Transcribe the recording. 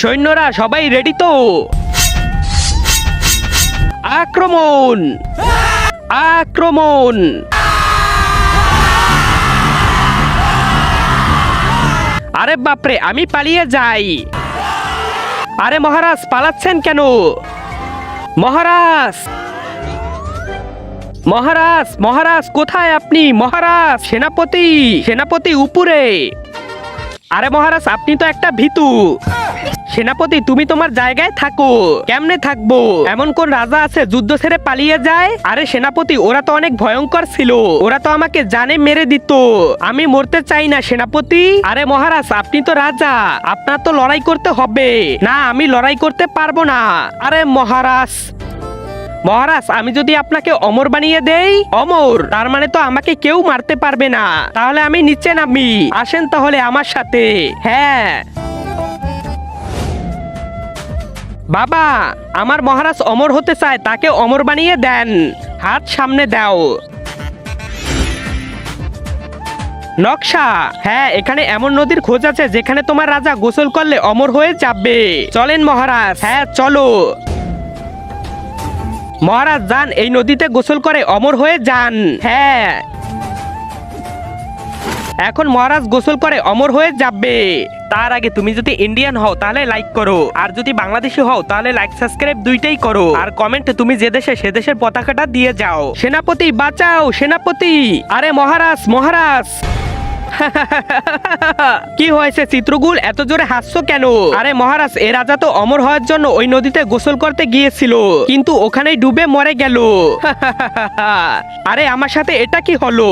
সৈন্যরা সবাই রেডি তো? আক্রমণ! আক্রমণ! আরে বাপরে, আমি পালিয়ে যাই। আরে মহারাজ, পালাচ্ছেন কেন? মহারাজ! মহারাজ, মহারাজ, কোথায় আপনি? মহারাজ! সেনাপতি, সেনাপতি উপরে! আরে মহারাজ, আপনি তো একটা ভীতু। সেনাপতি, তুমি তোমার জায়গায় থাকো। কেমনে থাকবো? এমন কোন রাজা আছে যুদ্ধ ছেড়ে পালিয়ে যায়? আরে সেনাপতি, ওরা তো অনেক ভয়ঙ্কর ছিল। ওরা তো আমাকে জানে মেরে দিত। আমি মরতে চাই না সেনাপতি। আরে মহারাজ, আপনি তো রাজা, আপনার তো লড়াই করতে হবে। না, আমি লড়াই করতে পারবো না। আরে মহারাজ, মহারাজ, আমি যদি আপনাকে অমর বানিয়ে দেই, অমর, তার মানে তো আমাকে কেউ মারতে পারবে না। তাহলে আমি নিচে নামি। আসেন তাহলে আমার সাথে। হ্যাঁ বাবা, আমার মহারাজ অমর হতে চায়, তাকে অমর বানিয়ে দেন। হাত সামনে দাও। নকশা? হ্যাঁ, এখানে এমন নদীর খোঁজ আছে যেখানে তোমার রাজা গোসল করলে অমর হয়ে যাবে। চলেন মহারাজ। হ্যাঁ চলো মহারাজ, যান, এই নদীতে গোসল করে অমর হয়ে যান। হ্যাঁ, এখন মহারাজ গোসল করে অমর হয়ে যাবে। তার আগে তুমি যদি ইন্ডিয়ান হও তাহলে লাইক করো, আর যদি বাংলাদেশি হও তাহলে লাইক সাবস্ক্রাইব দুইটাই করো, আর কমেন্টে তুমি যে দেশে সে দেশের পতাকাটা দিয়ে যাও। সেনাপতি বাঁচাও, সেনাপতি! আরে মহারাজ, মহারাজ! কি হয়েছে চিত্রগুল, এত জোরে হাসছো কেন? আরে মহারাজ, এ রাজা তো অমর হওয়ার জন্য ওই নদীতে গোসল করতে গিয়েছিল, কিন্তু ওখানেই ডুবে মরে গেল। আরে আমার সাথে এটা কি হলো?